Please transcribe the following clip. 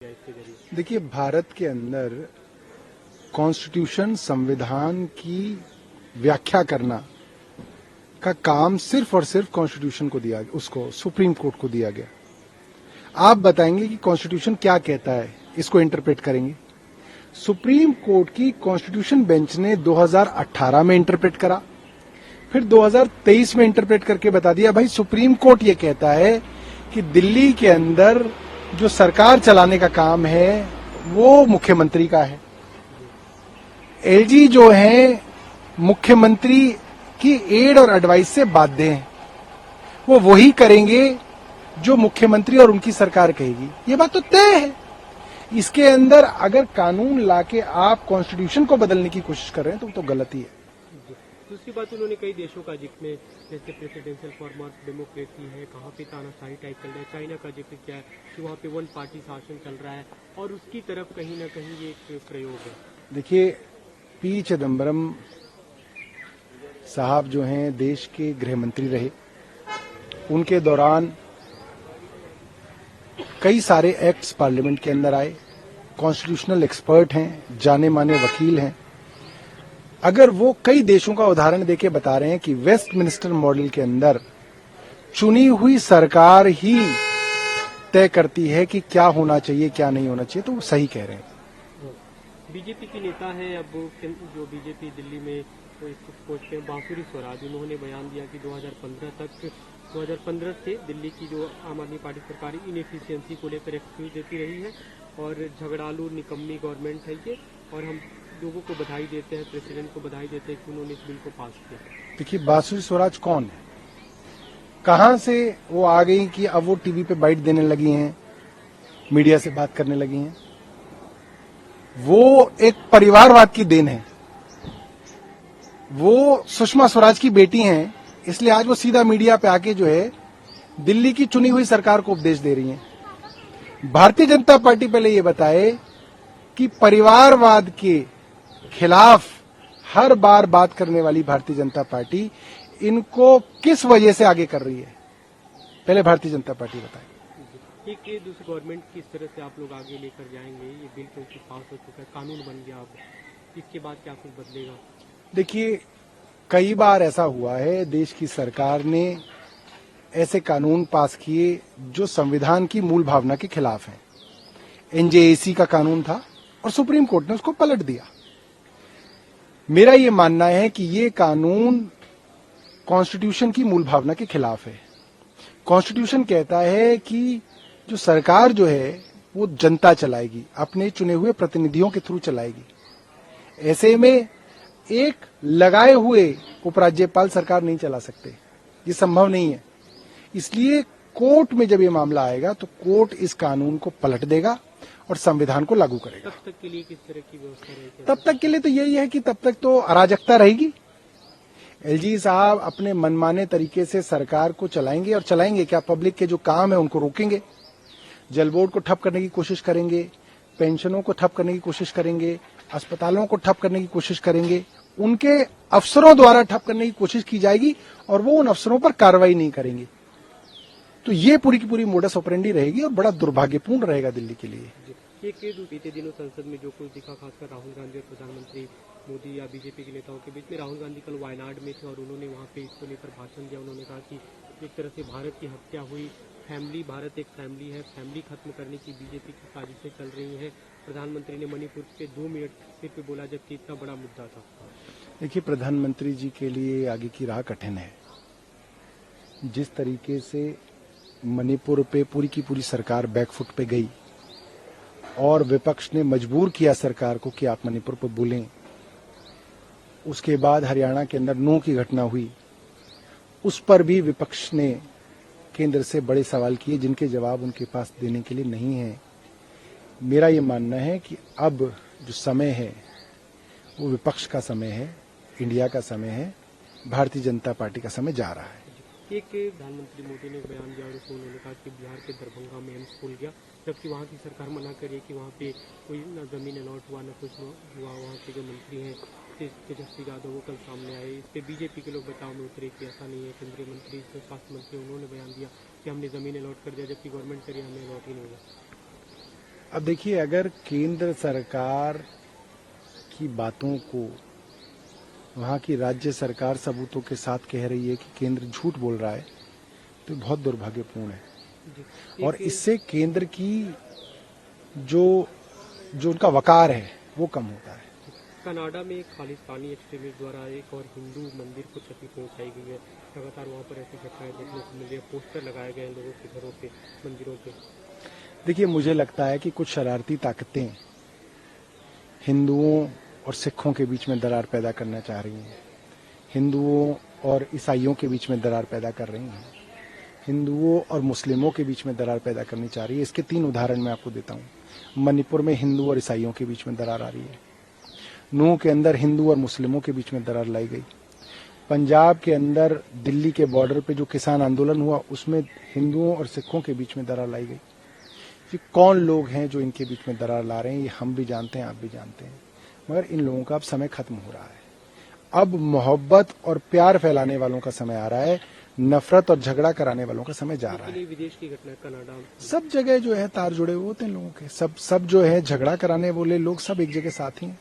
देखिए, भारत के अंदर कॉन्स्टिट्यूशन, संविधान की व्याख्या करना का काम सिर्फ और सिर्फ कॉन्स्टिट्यूशन को दिया गया, उसको सुप्रीम कोर्ट को दिया गया। आप बताएंगे कि कॉन्स्टिट्यूशन क्या कहता है, इसको इंटरप्रेट करेंगे। सुप्रीम कोर्ट की कॉन्स्टिट्यूशन बेंच ने 2018 में इंटरप्रेट करा, फिर 2023 में इंटरप्रेट करके बता दिया भाई सुप्रीम कोर्ट ये कहता है कि दिल्ली के अंदर जो सरकार चलाने का काम है वो मुख्यमंत्री का है। एलजी जो है मुख्यमंत्री की एड और एडवाइस से बाध्य हैं, वो वही करेंगे जो मुख्यमंत्री और उनकी सरकार कहेगी। ये बात तो तय है। इसके अंदर अगर कानून लाके आप कॉन्स्टिट्यूशन को बदलने की कोशिश कर रहे हैं तो गलती है। दूसरी बात, उन्होंने कई देशों का जिक्र में, जैसे प्रेसिडेंशियल फॉर्म ऑफ डेमोक्रेसी है, कहाँ पे तानाशाही टाइप चल रहा है, चाइना का जिक्र किया है कि वहाँ पे वन पार्टी शासन चल रहा है और उसकी तरफ कहीं ना कहीं ये एक प्रयोग है। देखिए, पी चिदम्बरम साहब जो हैं देश के गृह मंत्री रहे, उनके दौरान कई सारे एक्ट्स पार्लियामेंट के अंदर आए, कॉन्स्टिट्यूशनल एक्सपर्ट हैं, जाने माने वकील हैं। अगर वो कई देशों का उदाहरण देके बता रहे हैं कि वेस्टमिनिस्टर मॉडल के अंदर चुनी हुई सरकार ही तय करती है कि क्या होना चाहिए क्या नहीं होना चाहिए, तो वो सही कह रहे हैं। बीजेपी की नेता है अब जो बीजेपी दिल्ली में पहुंचते हैं, बांसुरी स्वराज, उन्होंने बयान दिया कि 2015 से दिल्ली की जो आम आदमी पार्टी सरकार इनएफिशिएंसी को लेकर एक्सक्यूज देती रही है और झगड़ालू निकम्मी गवर्नमेंट है ये, और हम लोगों को बधाई देते हैं, प्रेसिडेंट को बधाई देते हैं कि उन्होंने इस बिल को पास किया। देखिए, बांसुरी स्वराज कौन है, कहां से वो आ गई कि अब वो टीवी पे बाइट देने लगी हैं, मीडिया से बात करने लगी हैं। वो एक परिवारवाद की देन है। वो सुषमा स्वराज की बेटी हैं, इसलिए आज वो सीधा मीडिया पे आके जो है दिल्ली की चुनी हुई सरकार को उपदेश दे रही हैं। भारतीय जनता पार्टी पहले ये बताए कि परिवारवाद के खिलाफ हर बार बात करने वाली भारतीय जनता पार्टी इनको किस वजह से आगे कर रही है, पहले भारतीय जनता पार्टी बताए। एक दूसरी गवर्नमेंट किस तरह से आप लोग आगे लेकर जाएंगे, ये बिल क्योंकि पास हो चुका है, कानून बन गया, अब इसके बाद क्या कुछ बदलेगा? देखिए, कई बार ऐसा हुआ है, देश की सरकार ने ऐसे कानून पास किए जो संविधान की मूल भावना के खिलाफ हैं। एनजेएसी का कानून था और सुप्रीम कोर्ट ने उसको पलट दिया। मेरा ये मानना है कि ये कानून कॉन्स्टिट्यूशन की मूल भावना के खिलाफ है। कॉन्स्टिट्यूशन कहता है कि जो सरकार जो है वो जनता चलाएगी, अपने चुने हुए प्रतिनिधियों के थ्रू चलाएगी। ऐसे में एक लगाए हुए उपराज्यपाल सरकार नहीं चला सकते, ये संभव नहीं है। इसलिए कोर्ट में जब ये मामला आएगा तो कोर्ट इस कानून को पलट देगा और संविधान को लागू करेगा। तब तक के लिए किस तरह की व्यवस्था रहेगी? तब तक के लिए तो यही है कि तब तक तो अराजकता रहेगी। एलजी साहब अपने मनमाने तरीके से सरकार को चलाएंगे, और चलाएंगे क्या, पब्लिक के जो काम है उनको रोकेंगे, जल बोर्ड को ठप करने की कोशिश करेंगे, पेंशनों को ठप करने की कोशिश करेंगे, अस्पतालों को ठप करने की कोशिश करेंगे, उनके अफसरों द्वारा ठप करने की कोशिश की जाएगी और वो उन अफसरों पर कार्रवाई नहीं करेंगे। तो ये पूरी की पूरी मोडस ऑपरेंडी रहेगी और बड़ा दुर्भाग्यपूर्ण रहेगा दिल्ली के लिए। बीते दिनों संसद में जो कुछ दिखा, खासकर राहुल गांधी और प्रधानमंत्री मोदी या बीजेपी के नेताओं के बीच में, राहुल गांधी कल वायनाड में थे और उन्होंने वहां पे इसको लेकर भाषण दिया। उन्होंने कहा कि एक तरह से भारत की हत्या हुई, फैमिली, भारत एक फैमिली है, फैमिली खत्म करने की बीजेपी की साजिशें चल रही हैं। प्रधानमंत्री ने मणिपुर पे 2 मिनट सिर पे बोला, जबकि इतना बड़ा मुद्दा था। देखिए, प्रधानमंत्री जी के लिए आगे की राह कठिन है। जिस तरीके से मणिपुर पे पूरी की पूरी सरकार बैकफुट पे गई और विपक्ष ने मजबूर किया सरकार को कि आप मणिपुर पर बोलें, उसके बाद हरियाणा के अंदर नूह की घटना हुई, उस पर भी विपक्ष ने केंद्र से बड़े सवाल किए जिनके जवाब उनके पास देने के लिए नहीं है। मेरा ये मानना है कि अब जो समय है वो विपक्ष का समय है, इंडिया का समय है, भारतीय जनता पार्टी का समय जा रहा है। एक प्रधानमंत्री मोदी ने बयान दिया और उसमें उन्होंने कहा कि बिहार के दरभंगा में एम्स खुल गया, जबकि वहाँ की सरकार मना करी कि वहाँ पे कोई न जमीन अलॉट हुआ न कुछ हुआ। वहाँ के जो मंत्री हैं तेजस्वी यादव, वो कल सामने आए, इस पे बीजेपी के लोग बचाव में उतरे कि ऐसा नहीं है। केंद्रीय मंत्री, स्वास्थ्य मंत्री, उन्होंने बयान दिया कि हमने जमीन अलॉट कर दिया, जबकि गवर्नमेंट करिए हमें अलॉट ही नहीं हुआ। अब देखिए, अगर केंद्र सरकार की बातों को वहां की राज्य सरकार सबूतों के साथ कह रही है कि केंद्र झूठ बोल रहा है, तो बहुत दुर्भाग्यपूर्ण है। जी। और इससे केंद्र की जो जो उनका वकार है वो कम होता है। कनाडा में एक खालिस्तानी एक्सट्रीमिस्ट द्वारा एक और हिंदू मंदिर को क्षति पहुंचाई गई है। लगातार वहां पर ऐसी घटनाएं देखने को मिल रही है, पोस्टर लगाए गए हैं लोगों के घरों पे, मंदिरों पे। देखिए, मुझे लगता है कि कुछ शरारती ताकतें हिंदुओं और सिखों के बीच में दरार पैदा करना चाह रही हैं, हिंदुओं और ईसाइयों के बीच में दरार पैदा कर रही हैं, हिंदुओं और मुस्लिमों के बीच में दरार पैदा करनी चाह रही है। इसके 3 उदाहरण मैं आपको देता हूँ। मणिपुर में हिंदू और ईसाइयों के बीच में दरार आ रही है। नूह के अंदर हिंदू और मुस्लिमों के बीच में दरार लाई गई। पंजाब के अंदर दिल्ली के बॉर्डर पे जो किसान आंदोलन हुआ, उसमें हिंदुओं और सिखों के बीच में दरार लाई गई। ये कौन लोग हैं जो इनके बीच में दरार ला रहे हैं, ये हम भी जानते हैं, आप भी जानते हैं, मगर इन लोगों का अब समय खत्म हो रहा है। अब मोहब्बत और प्यार फैलाने वालों का समय आ रहा है, नफरत और झगड़ा कराने वालों का समय जा रहा है। विदेश की घटना कनाडा सब जगह जो है तार जुड़े हुए होते हैं लोगों के, सब जो है झगड़ा कराने वाले लोग सब एक जगह साथ ही हैं।